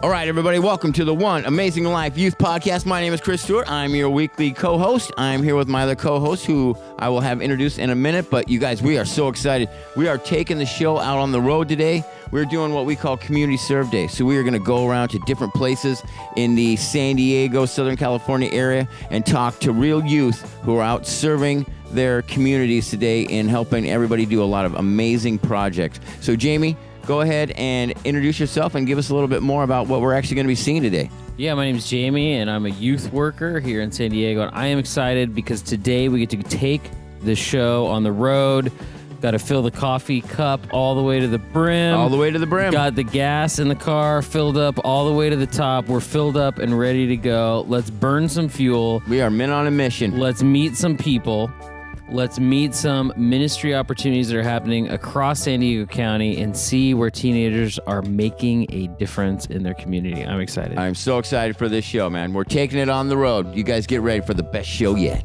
All right, everybody, welcome to the One Amazing Life Youth Podcast. My name is Chris Stewart. I'm your weekly co-host. I'm here with my other co-host, who I will have introduced in a minute. But you guys, we are so excited. We are taking the show out on the road today. We're doing what we call Community Serve Day. So we are going to go around to different places in the San Diego, Southern California area and talk to real youth who are out serving their communities today and helping everybody do a lot of amazing projects. So, Jamie, go ahead and introduce yourself and give us a little bit more about what we're actually going to be seeing today. Yeah, my name is Jamie, and I'm a youth worker here in San Diego. And I am excited because today we get to take the show on the road. Got to fill the coffee cup all the way to the brim. All the way to the brim. Got the gas in the car filled up all the way to the top. We're filled up and ready to go. Let's burn some fuel. We are men on a mission. Let's meet some people. Let's meet some ministry opportunities that are happening across San Diego County and see where teenagers are making a difference in their community. I'm excited. I'm so excited for this show, man. We're taking it on the road. You guys get ready for the best show yet.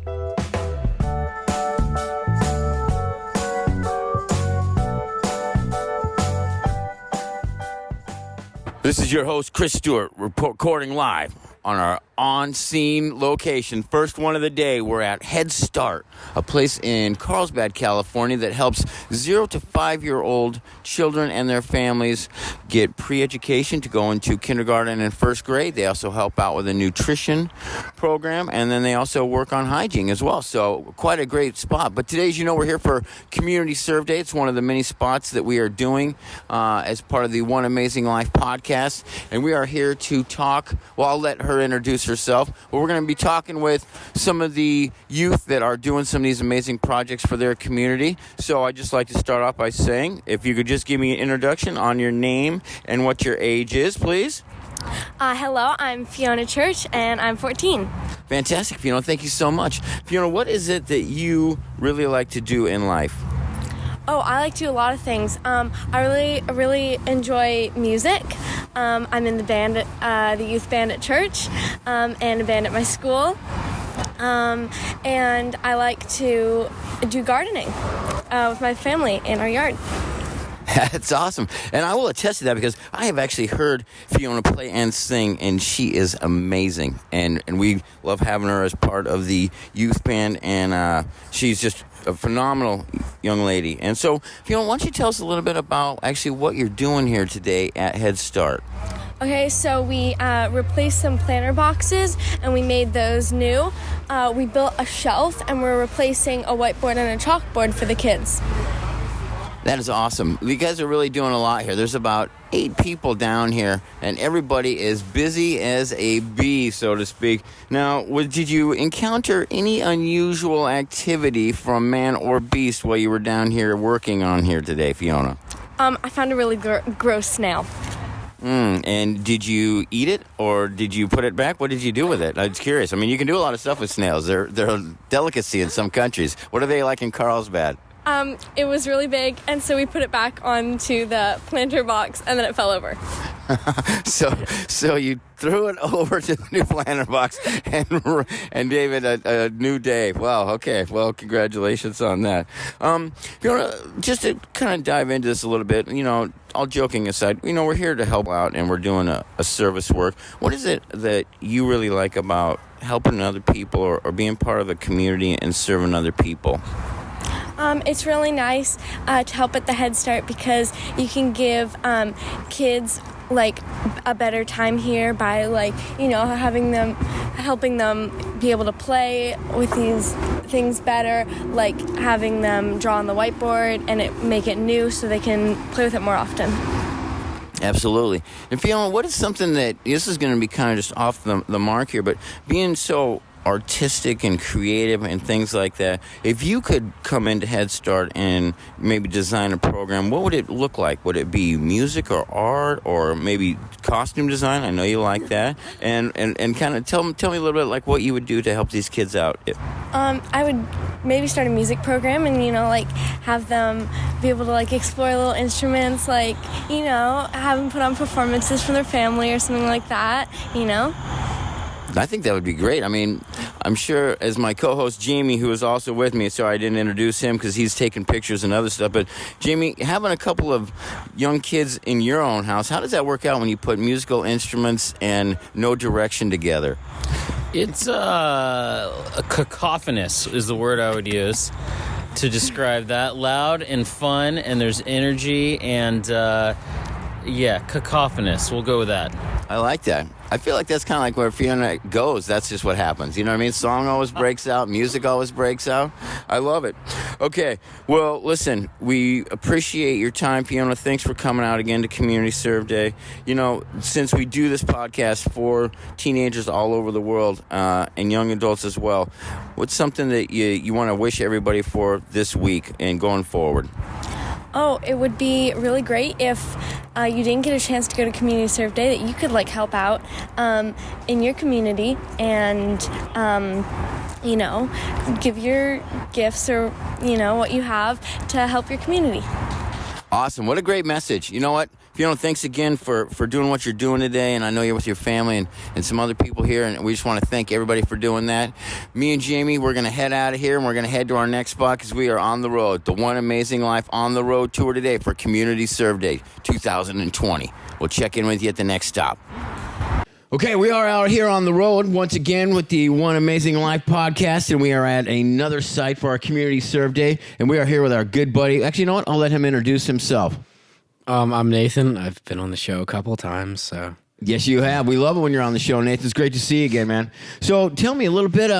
This is your host, Chris Stewart, recording live on our on-scene location. First one of the day, we're at Headstart, a place in Carlsbad, California that helps 0 to 5-year-old children and their families get pre-education to go into kindergarten and first grade. They also help out with a nutrition program, and then they also work on hygiene as well. So quite a great spot. But today, as you know, we're here for Community Serve Day. It's one of the many spots that we are doing as part of the One Amazing Life podcast. And we are here to talk. Well, I'll let her introduce herself. But we're going to be talking with some of the youth that are doing some of these amazing projects for their community. So I'd just like to start off by saying, if you could just give me an introduction on your name and what your age is, please. Hello, I'm Fiona Church, and I'm 14. Fantastic, Fiona. Thank you so much. Fiona, what is it that you really like to do in life? Oh, I like to do a lot of things. I really enjoy music. I'm in the band, the youth band at church, and a band at my school. And I like to do gardening with my family in our yard. That's awesome. And I will attest to that because I have actually heard Fiona play and sing, and she is amazing. And we love having her as part of the youth band, and she's just a phenomenal young lady. And so, Fiona, why don't you tell us a little bit about actually what you're doing here today at Headstart? Okay, so we replaced some planter boxes, and we made those new. We built a shelf, and we're replacing a whiteboard and a chalkboard for the kids. That is awesome. You guys are really doing a lot here. There's about 8 people down here, and everybody is busy as a bee, so to speak. Now, did you encounter any unusual activity from man or beast while you were down here working on here today, Fiona? I found a really gross snail. And did you eat it, or did you put it back? What did you do with it? I'm curious. I mean, you can do a lot of stuff with snails. They're a delicacy in some countries. What are they like in Carlsbad? It was really big, and so we put it back onto the planter box, and then it fell over. So you threw it over to the new planter box and gave it a new day. Wow, okay. Well, congratulations on that. Just to kind of dive into this a little bit, all joking aside, we're here to help out, and we're doing a service work. What is it that you really like about helping other people or being part of the community and serving other people? It's really nice to help at the Headstart because you can give kids like a better time here by helping them be able to play with these things better, like having them draw on the whiteboard and make it new so they can play with it more often. Absolutely. And Fiona, what is something that, this is going to be kind of just off the mark here, but being so artistic and creative and things like that, if you could come into Headstart and maybe design a program, what would it look like? Would it be music or art or maybe costume design? I know you like that. And kind of tell me a little bit like what you would do to help these kids out. I would maybe start a music program and, have them be able to, explore little instruments, have them put on performances for their family or something like that, I think that would be great. I mean, I'm sure as my co-host Jamie, who is also with me, sorry I didn't introduce him because he's taking pictures and other stuff, but Jamie, having a couple of young kids in your own house, how does that work out when you put musical instruments and no direction together? It's cacophonous is the word I would use to describe that. Loud and fun, and there's energy, and cacophonous. We'll go with that. I like that. I feel like that's kind of like where Fiona goes. That's just what happens. You know what I mean? Song always breaks out. Music always breaks out. I love it. Okay. Well, listen, we appreciate your time, Fiona. Thanks for coming out again to Community Serve Day. You know, since we do this podcast for teenagers all over the world and young adults as well, what's something that you want to wish everybody for this week and going forward? Oh, it would be really great if you didn't get a chance to go to Community Serve Day, that you could help out in your community and give your gifts or what you have to help your community. Awesome. What a great message. You know what? Fiona, thanks again for doing what you're doing today, and I know you're with your family and some other people here, and we just want to thank everybody for doing that. Me and Jamie, we're going to head out of here, and we're going to head to our next spot because we are on the road. The One Amazing Life on the Road tour today for Community Serve Day 2020. We'll check in with you at the next stop. Okay, we are out here on the road once again with the One Amazing Life podcast, and we are at another site for our Community Serve Day, and we are here with our good buddy. Actually, you know what? I'll let him introduce himself. I'm Nathan. I've been on the show a couple of times, so. Yes, you have. We love it when you're on the show, Nathan. It's great to see you again, man. So tell me a little bit,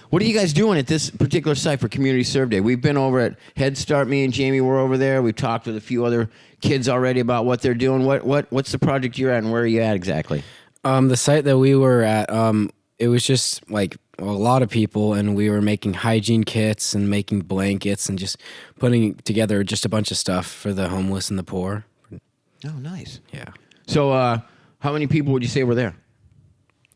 what are you guys doing at this particular site for Community Serve Day? We've been over at Headstart. Me and Jamie were over there. We've talked with a few other kids already about what they're doing. What's the project you're at, and where are you at exactly? The site that we were at, it was just a lot of people, and we were making hygiene kits and making blankets and just putting together just a bunch of stuff for the homeless and the poor. Oh, nice. Yeah. So how many people would you say were there?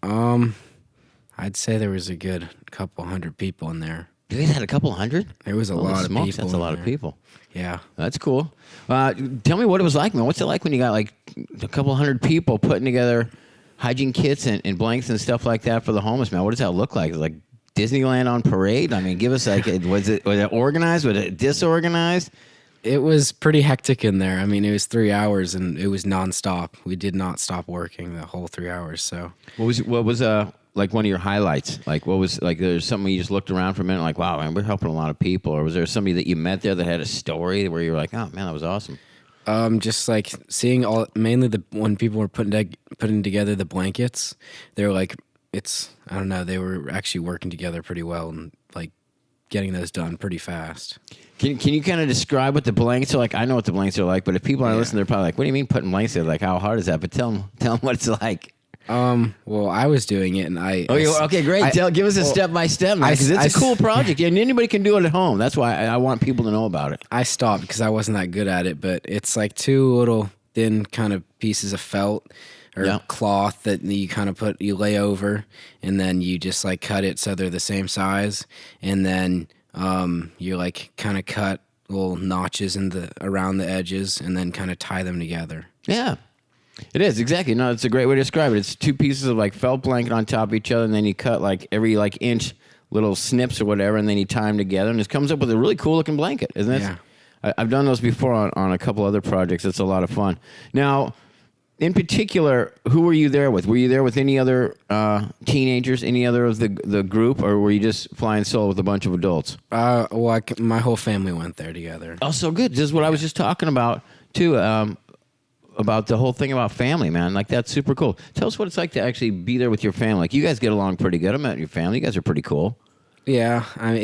I'd say there was a good couple hundred people in there. You guys had a couple hundred? There was a lot of people. That's a lot of people. Yeah. That's cool. Tell me what it was like, man. What's it like when you got a couple hundred people putting together hygiene kits and blankets and stuff like that for the homeless, man? What does that look like? Is it like Disneyland on parade? I mean, give us was it organized? Was it disorganized? It was pretty hectic in there. I mean, it was 3 hours and it was nonstop. We did not stop working the whole 3 hours. So what was like one of your highlights? Like what was there's something you just looked around for a minute like, wow, man, we're helping a lot of people, or was there somebody that you met there that had a story where you were like, oh man, that was awesome? Just seeing mainly when people were putting together the blankets, they were I don't know, they were actually working together pretty well and getting those done pretty fast. Can you kind of describe what the blankets are like? I know what the blankets are like, but if people aren't listening, they're probably like, what do you mean putting blankets there? Like, how hard is that? But tell them what it's like. Well, I was doing it, and okay, great. Give us a step-by-step, man, because it's a cool project, and anybody can do it at home. That's why I want people to know about it. I stopped because I wasn't that good at it, but it's like two little thin kind of pieces of felt or cloth that you lay over, and then you just cut it so they're the same size, and then you kind of cut little notches around the edges, and then kind of tie them together. Yeah. It is, exactly. No, it's a great way to describe it. It's two pieces of felt blanket on top of each other, and then you cut every inch little snips or whatever, and then you tie them together, and it comes up with a really cool looking blanket, isn't it? Yeah. I've done those before on a couple other projects. It's a lot of fun. Now, in particular, who were you there with? Were you there with any other teenagers, any other of the group, or were you just flying solo with a bunch of adults? My whole family went there together. Oh, so good. This is what I was just talking about, too. About the whole thing about family, man. That's super cool. Tell us what it's like to actually be there with your family. You guys get along pretty good. I met your family. You guys are pretty cool. Yeah, I mean,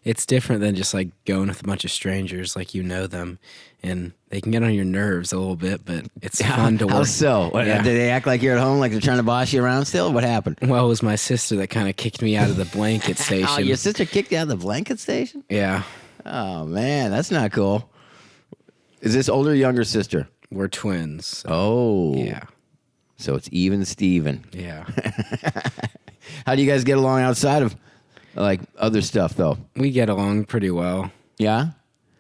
it's different than just going with a bunch of strangers. You know them, and they can get on your nerves a little bit, but it's fun to work. How so? Yeah. Do they act like you're at home, like they're trying to boss you around still? What happened? Well, it was my sister that kind of kicked me out of the blanket station. Oh, your sister kicked you out of the blanket station? Yeah. Oh, man, that's not cool. Is this older or younger sister? We're twins. So. Oh. Yeah. So it's even Steven. Yeah. How do you guys get along outside of, other stuff, though? We get along pretty well. Yeah?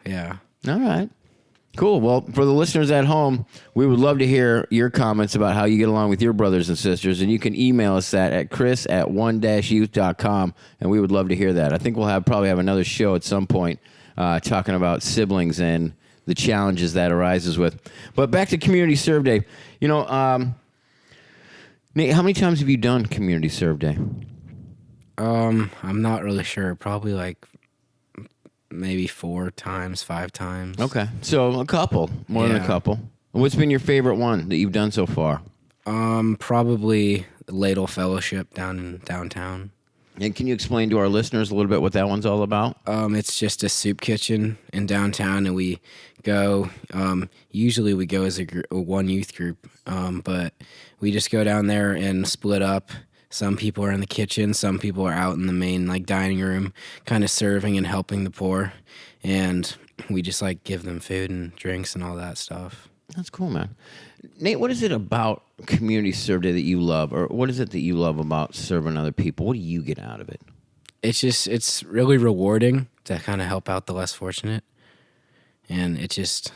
Yeah. All right. Cool. Well, for the listeners at home, we would love to hear your comments about how you get along with your brothers and sisters. And you can email us that at chris@one-youth.com, and we would love to hear that. I think we'll probably have another show at some point talking about siblings and the challenges that arises with. But back to Community Serve Day. You know, Nate, how many times have you done Community Serve Day? I'm not really sure. Probably like maybe 4 times, 5 times. Okay. So a couple, more than a couple. What's been your favorite one that you've done so far? Probably Ladle Fellowship down in downtown. And can you explain to our listeners a little bit what that one's all about? It's just a soup kitchen in downtown, and we go. Usually, we go as a one youth group, but we just go down there and split up. Some people are in the kitchen, some people are out in the main dining room, kind of serving and helping the poor, and we just give them food and drinks and all that stuff. That's cool, man. Nate, what is it about Community Serve Day that you love, or what is it that you love about serving other people? What do you get out of it? It's really rewarding to kind of help out the less fortunate, and it just,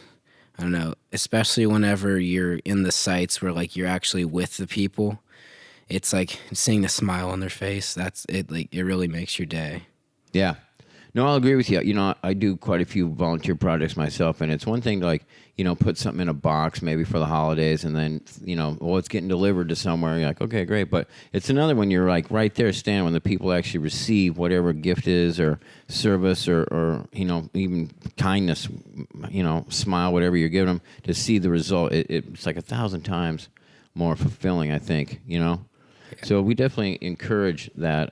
I don't know, especially whenever you're in the sites where you're actually with the people. It's like seeing the smile on their face. That's it. It really makes your day. Yeah. No, I'll agree with you. You know, I do quite a few volunteer projects myself, and it's one thing to put something in a box maybe for the holidays, and then it's getting delivered to somewhere. You're like, okay, great. But it's another when you're right there standing when the people actually receive whatever gift is or service or even kindness, smile, whatever you're giving them, to see the result. It's like 1,000 times more fulfilling, I think. Yeah. So we definitely encourage that.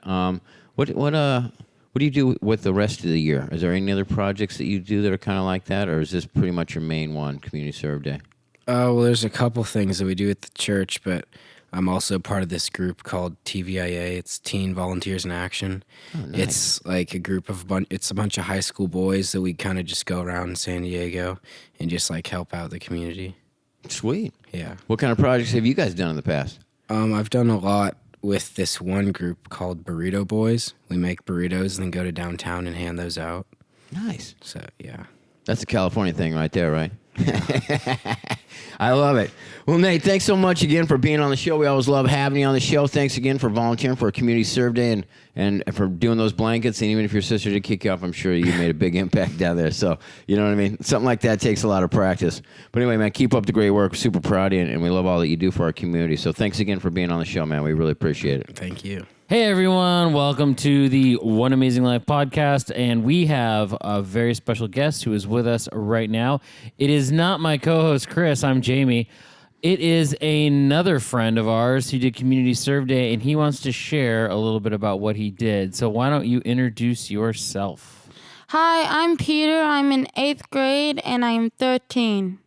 What do you do with the rest of the year? Is there any other projects that you do that are kind of like that, or is this pretty much your main one, Community Serve Day? Well, there's a couple things that we do at the church, but I'm also part of this group called TVIA. It's Teen Volunteers in Action. Oh, nice. It's like a group of it's a bunch of high school boys that we kind of just go around in San Diego and just help out the community. Sweet. Yeah. What kind of projects have you guys done in the past? I've done a lot with this one group called Burrito Boys. We make burritos and then go to downtown and hand those out. Nice. So, yeah. That's a California thing right there, right? I love it. Well, Nate, thanks so much again for being on the show. We always love having you on the show. Thanks again for volunteering for a Community Serve Day and for doing those blankets. And even if your sister did kick you off, I'm sure you made a big impact down there. So, you know what I mean? Something like that takes a lot of practice. But anyway, man, keep up the great work. We're super proud of you, and we love all that you do for our community. So thanks again for being on the show, man. We really appreciate it. Thank you. Hey everyone, welcome to the One Amazing Life podcast, and we have a very special guest who is with us right now. It is not my co-host Chris, I'm Jamie. It is another friend of ours who did Community Serve Day, and he wants to share a little bit about what he did. So why don't you introduce yourself? Hi, I'm Peter. I'm in 8th grade, and I'm 13.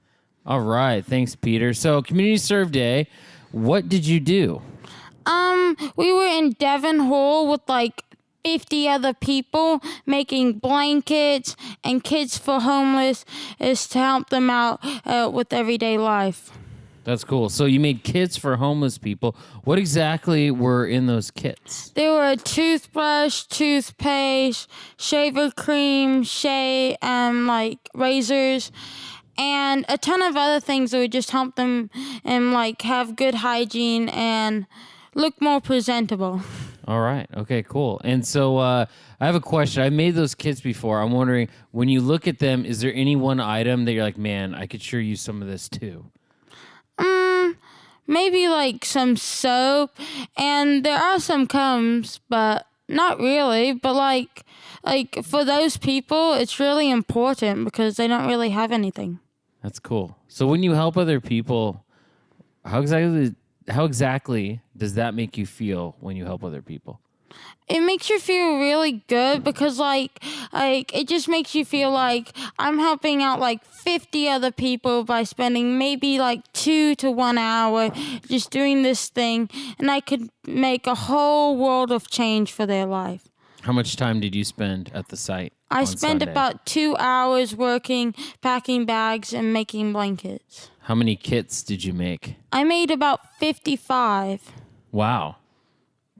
All right, thanks Peter. So Community Serve Day, what did you do? We were in Devon Hall with 50 other people making blankets and kits for homeless to help them out with everyday life. That's cool. So you made kits for homeless people. What exactly were in those kits? There were a toothbrush, toothpaste, shaver cream, razors, and a ton of other things that would just help them and have good hygiene and look more presentable. All right. Okay, cool. And so I have a question. I made those kits before. I'm wondering, when you look at them, is there any one item that you're like, man, I could sure use some of this too? Maybe some soap, and there are some combs, but not really. But for those people, it's really important because they don't really have anything. That's cool. So when you help other people, how exactly does that make you feel when you help other people? It makes you feel really good because it just makes you feel like I'm helping out 50 other people by spending maybe 2 to 1 hour just doing this thing, and I could make a whole world of change for their life. How much time did you spend at the site? I spent about 2 hours working, packing bags, and making blankets. How many kits did you make? I made about 55. Wow.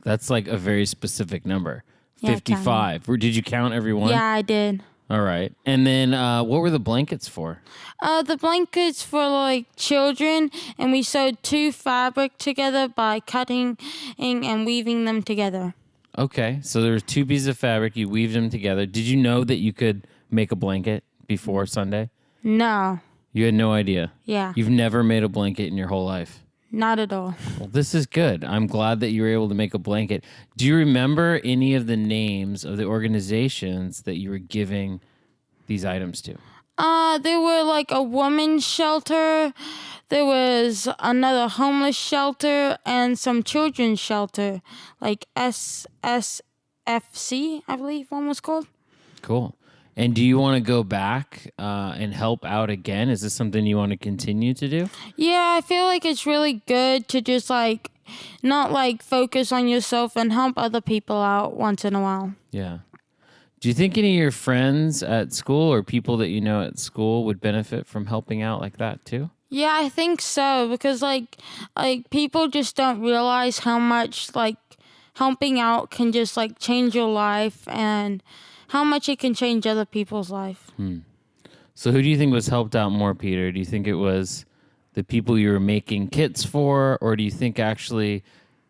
That's a very specific number. Yeah, 55. Did you count every one? Yeah, I did. All right. And then what were the blankets for? The blankets for like children, and we sewed 2 fabric together by cutting and weaving them together. Okay. So there were 2 pieces of fabric. You weaved them together. Did you know that you could make a blanket before Sunday? No. You had no idea? Yeah. You've never made a blanket in your whole life? Not at all. Well, this is good. I'm glad that you were able to make a blanket. Do you remember any of the names of the organizations that you were giving these items to? There were like a women's shelter, there was another homeless shelter, and some children's shelter, like SSFC, I believe one was called. Cool. And do you want to go back and help out again? Is this something you want to continue to do? Yeah, I feel like it's really good to just like not like focus on yourself and help other people out once in a while. Yeah. Do you think any of your friends at school or people that you know at school would benefit from helping out like that too? Yeah, I think so, because like people just don't realize how much like helping out can just like change your life and how much it can change other people's life. So who do you think was helped out more, Peter? Do you think it was the people you were making kits for, or do you think actually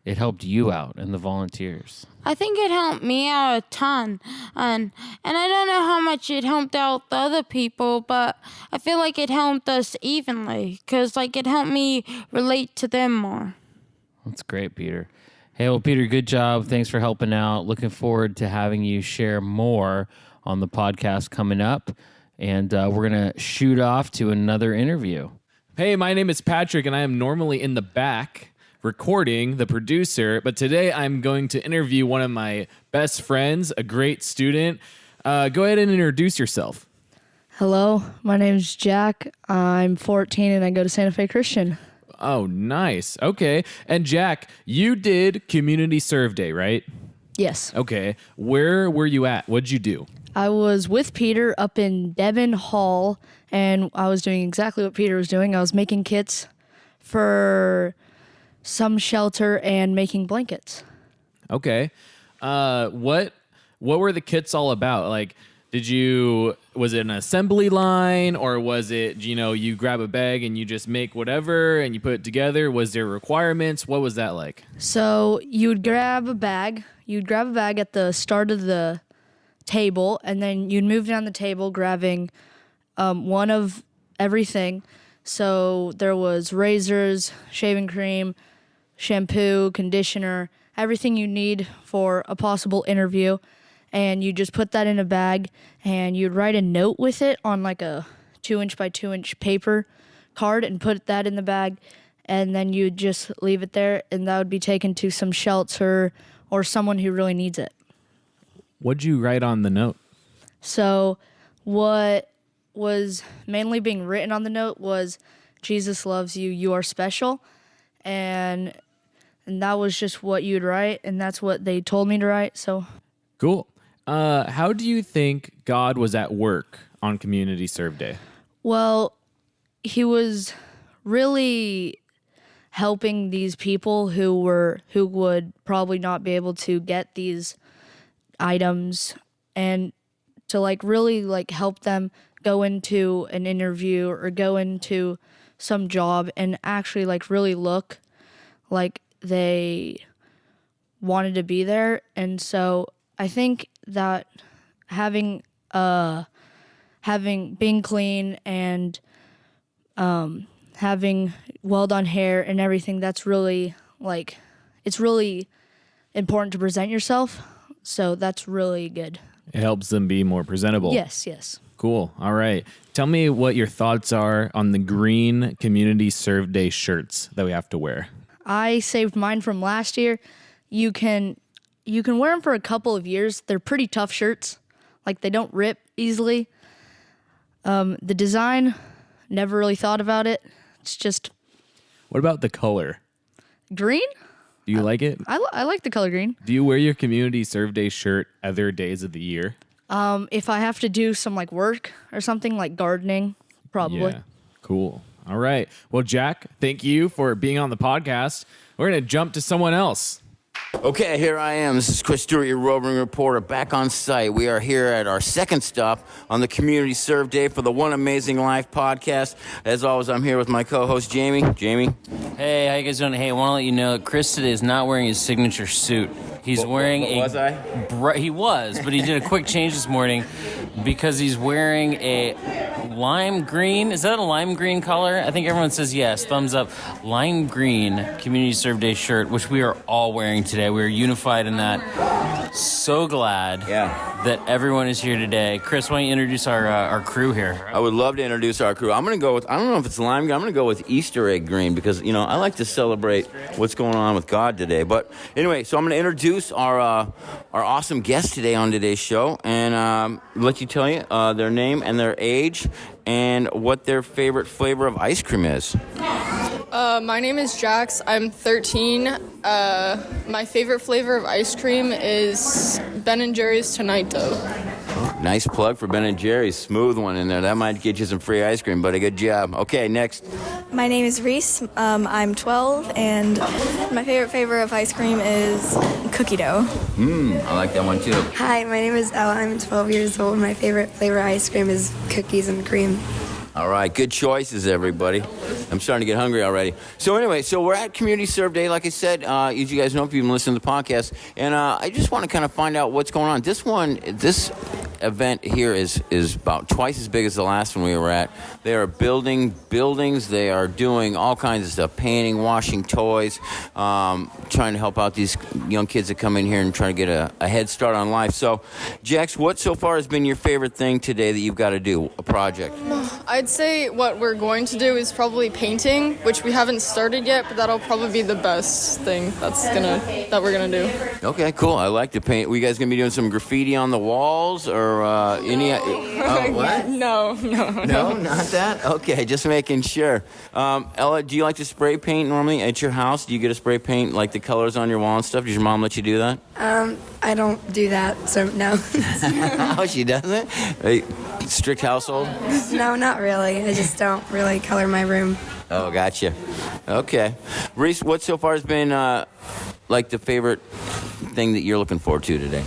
it helped you out and the volunteers? I think it helped me out a ton, and I don't know how much it helped out the other people, but I feel like it helped us evenly, because like it helped me relate to them more. That's great, Peter. Hey, well, Peter, good job. Thanks for helping out. Looking forward to having you share more on the podcast coming up. And we're going to shoot off to another interview. Hey, my name is Patrick, and I am normally in the back recording, the producer. But today I'm going to interview one of my best friends, a great student. Go ahead and introduce yourself. Hello, my name is Jack. I'm 14 and I go to Santa Fe Christian. Oh, nice. Okay. And Jack, you did Community Serve Day, right? Yes. Okay. Where were you at? What'd you do? I was with Peter up in Devon Hall, and I was doing exactly what Peter was doing. I was making kits for some shelter and making blankets. Okay. What were the kits all about? Like, was it an assembly line, or was it, you grab a bag and you just make whatever and you put it together? Was there requirements? What was that like? So you'd grab a bag at the start of the table, and then you'd move down the table grabbing one of everything. So there was razors, shaving cream, shampoo, conditioner, everything you need for a possible interview. And you just put that in a bag, and you'd write a note with it on like a 2-inch by 2-inch paper card and put that in the bag, and then you'd just leave it there, and that would be taken to some shelter or someone who really needs it. What'd you write on the note? So what was mainly being written on the note was, Jesus loves you, you are special. And that was just what you'd write, and that's what they told me to write. So Cool. How do you think God was at work on Community Serve Day? Well, he was really helping these people who would probably not be able to get these items, and to like really like help them go into an interview or go into some job and actually like really look like they wanted to be there. And so I think that having being clean and having well done hair and everything, that's really like, it's really important to present yourself. So that's really good. It helps them be more presentable. Yes. Cool. All right. Tell me what your thoughts are on the green Community Serve Day shirts that we have to wear. I saved mine from last year. You can wear them for a couple of years. They're pretty tough shirts. Like, they don't rip easily. The design, never really thought about it. It's just What about the color? green. Do you like it? I like the color green. Do you wear your Community Serve Day shirt other days of the year? If I have to do some like work or something like gardening, probably. Yeah. Cool. All right. Well, Jack, thank you for being on the podcast. We're going to jump to someone else. Okay, here I am. This is Chris Stewart, your roving reporter, back on site. We are here at our second stop on the Community Serve Day for the One Amazing Life podcast. As always, I'm here with my co-host, Jamie. Jamie? Hey, how you guys doing? Hey, I want to let you know that Chris today is not wearing his signature suit. He's wearing a... Was I? He was, but he did a quick change this morning because he's wearing a lime green. Is that a lime green color? I think everyone says yes. Thumbs up. Lime green Community Serve Day shirt, which we are all wearing today. We are unified in that. So glad that everyone is here today. Chris, why don't you introduce our crew here? I would love to introduce our crew. I'm going to go with, I don't know if it's lime green. I'm going to go with Easter egg green because, you know, I like to celebrate what's going on with God today. But anyway, so I'm going to introduce our awesome guest today on today's show and let you tell you their name and their age and what their favorite flavor of ice cream is. My name is Jax. I'm 13. My favorite flavor of ice cream is Ben & Jerry's Tonight Dough. Nice plug for Ben & Jerry's. Smooth one in there. That might get you some free ice cream, buddy. Good job. Okay, next. My name is Reese. I'm 12, and my favorite flavor of ice cream is cookie dough. I like that one too. Hi, my name is Ella. I'm 12 years old. My favorite flavor of ice cream is cookies and cream. All right, good choices, everybody. I'm starting to get hungry already. So anyway, we're at Community Serve Day, like I said. As you guys know if you've been listening to the podcast. And I just want to kind of find out what's going on. This event here is about twice as big as the last one we were at. They are building buildings. They are doing all kinds of stuff, painting, washing toys, trying to help out these young kids that come in here and try to get a head start on life. So, Jax, what so far has been your favorite thing today that you've got to do, a project? I'd say what we're going to do is probably painting, which we haven't started yet, but that'll probably be the best thing that we're gonna do. Okay, cool. I like to paint. Were you guys gonna be doing some graffiti on the walls or any? Oh, what? No, not that. Okay, just making sure. Ella, do you like to spray paint normally at your house? Do you get to spray paint like the colors on your wall and stuff? Does your mom let you do that? I don't do that, so no. Oh, she doesn't? Strict household? No, not really. I just don't really color my room. Oh, gotcha. Okay. Reese, what so far has been like the favorite thing that you're looking forward to today?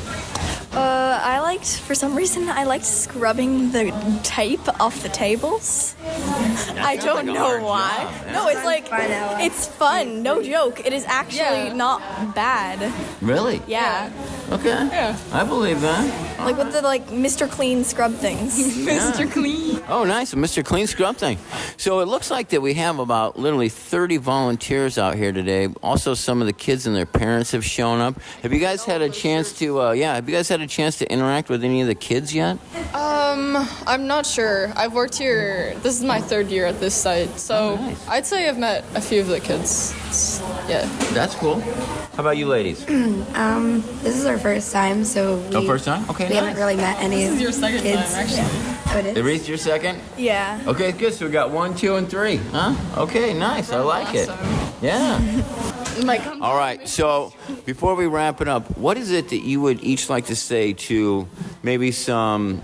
For some reason, I liked scrubbing the tape off the tables. I don't know why. No, it's like, it's fun, no joke. It is actually not bad. Really? Yeah. Okay. Yeah. I believe that. Like with the Mr. Clean scrub things. Mr. Clean. Oh, nice. A Mr. Clean scrub thing. So it looks like that we have about literally 30 volunteers out here today. Also, some of the kids and their parents have shown up. Have you guys had a chance to interact with any of the kids yet? I'm not sure. I've worked here. This is my third year at this site, so nice. I'd say I've met a few of the kids. Yeah. That's cool. How about you ladies? This is our first time, so first time? Okay, we haven't really met any of the kids. Second time, actually. Yeah. Oh, it It is? reached your second? Yeah. Okay, good. So we got 1, 2, and 3. Huh? Okay, nice. I like it. Yeah. All right. So before we wrap it up, what is it that you would each like to say to maybe some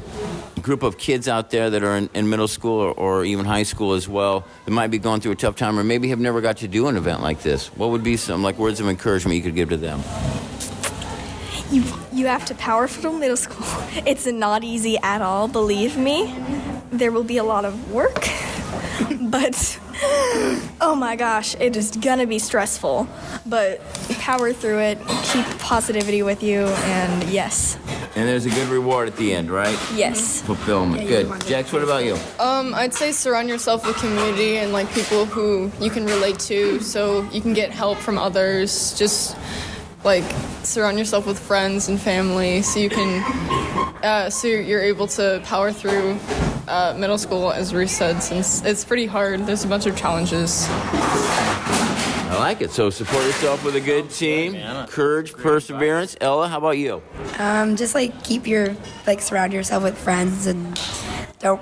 group of kids out there that are in middle school or even high school as well that might be going through a tough time or maybe have never got to do an event like this? What would be some words of encouragement you could give to them? You have to power through middle school. It's not easy at all, believe me. There will be a lot of work, but oh my gosh, it is gonna be stressful. But power through it, keep positivity with you, and yes. And there's a good reward at the end, right? Yes. Fulfillment. Yeah, Good. you want it. Jax, what about you? I'd say surround yourself with community and people who you can relate to, so you can get help from others. Just surround yourself with friends and family, so you can, so you're able to power through middle school, as Reese said, since it's pretty hard. There's a bunch of challenges. I like it. So support yourself with a good team, courage, perseverance. Ella, how about you? Just surround yourself with friends and don't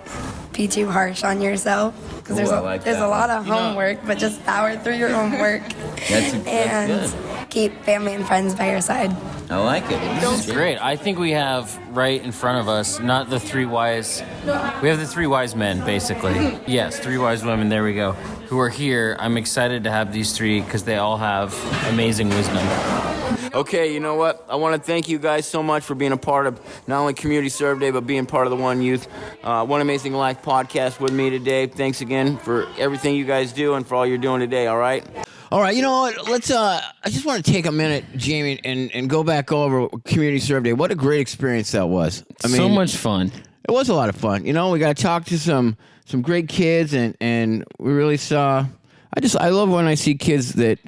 be too harsh on yourself. Because there's a lot of homework, but just power through your homework. That's and good. Keep family and friends by your side. I like it. This is great. I think we have right in front of us, not the three wise. We have the three wise men, basically. Yes, three wise women. There we go. Who are here. I'm excited to have these three because they all have amazing wisdom. Okay, you know what? I want to thank you guys so much for being a part of not only Community Serve Day, but being part of the One Youth, One Amazing Life podcast with me today. Thanks again for everything you guys do and for all you're doing today, all right? All right, you know what? Let's. I just want to take a minute, Jamie, and go back over Community Serve Day. What a great experience that was. I mean, so much fun. It was a lot of fun. You know, we got to talk to some great kids, and we really saw. I love when I see kids that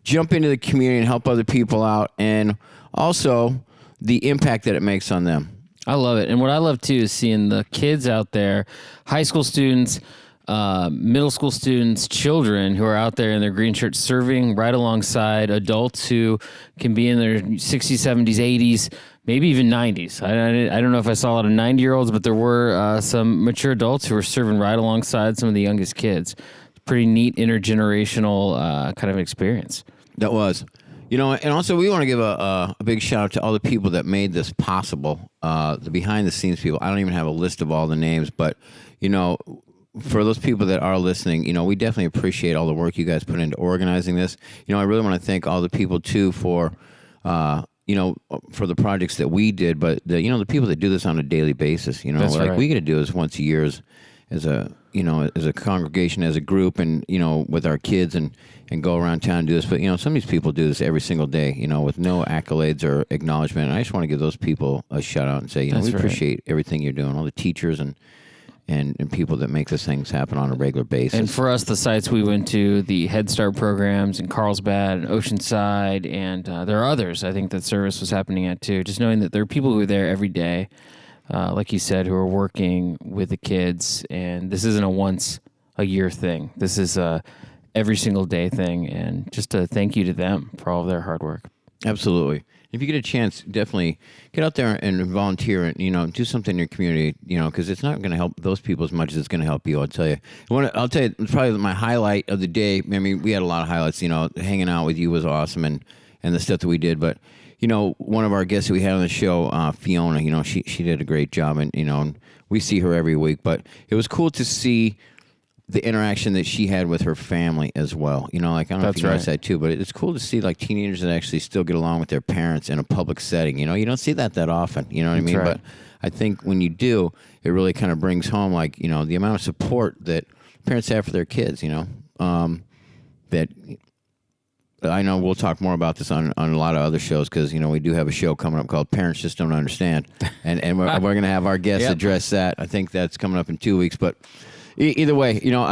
jump into the community and help other people out, and also the impact that it makes on them. I love it. And what I love, too, is seeing the kids out there, high school students, middle school students, children who are out there in their green shirts serving right alongside adults who can be in their 60s, 70s, 80s, maybe even 90s. I don't know if I saw a lot of 90-year-olds, but there were some mature adults who were serving right alongside some of the youngest kids. Pretty neat intergenerational kind of experience. That was. You know, and also we want to give a big shout out to all the people that made this possible, the behind-the-scenes people. I don't even have a list of all the names, but, you know, for those people that are listening, you know, we definitely appreciate all the work you guys put into organizing this. You know, I really want to thank all the people, too, for, you know, for the projects that we did, but, the people that do this on a daily basis, you know, That's like right. we get to do this once a year as a congregation, as a group, and, you know, with our kids and go around town and do this. But, you know, some of these people do this every single day, you know, with no accolades or acknowledgement. And I just want to give those people a shout out and say, you know, That's we right. appreciate everything you're doing, all the teachers and people that make these things happen on a regular basis. And for us, the sites we went to, the Headstart programs in Carlsbad and Oceanside, and there are others I think that service was happening at too. Just knowing that there are people who are there every day, like you said, who are working with the kids, and this isn't a once-a-year thing. This is a every single day thing, and just a thank you to them for all of their hard work. Absolutely. If you get a chance, definitely get out there and volunteer and, you know, do something in your community, you know, because it's not going to help those people as much as it's going to help you, I'll tell you. I'll tell you, probably my highlight of the day, I mean, we had a lot of highlights, you know, hanging out with you was awesome and the stuff that we did. But, you know, one of our guests that we had on the show, Fiona, you know, she did a great job and, you know, we see her every week. But it was cool to see the interaction that she had with her family as well. You know, like, I don't know if you noticed that too, but it's cool to see like teenagers that actually still get along with their parents in a public setting. You know, you don't see that often, you know what I mean? But I think when you do, it really kind of brings home like, you know, the amount of support that parents have for their kids, you know, that I know we'll talk more about this on a lot of other shows because, you know, we do have a show coming up called Parents Just Don't Understand. And we're going to have our guests address that. I think that's coming up in 2 weeks, but either way, you know,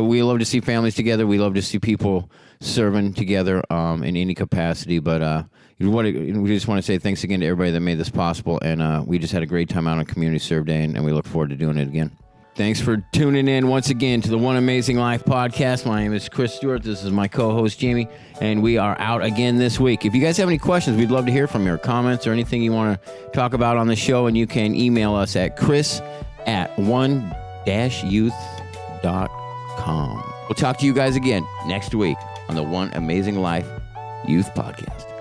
we love to see families together. We love to see people serving together in any capacity. But we just want to say thanks again to everybody that made this possible. And we just had a great time out on Community Serve Day, and we look forward to doing it again. Thanks for tuning in once again to the One Amazing Life podcast. My name is Chris Stewart. This is my co-host, Jamie, and we are out again this week. If you guys have any questions, we'd love to hear from you, or comments, or anything you want to talk about on the show, and you can email us at chris@one-youth.com. We'll talk to you guys again next week on the One Amazing Life Youth Podcast.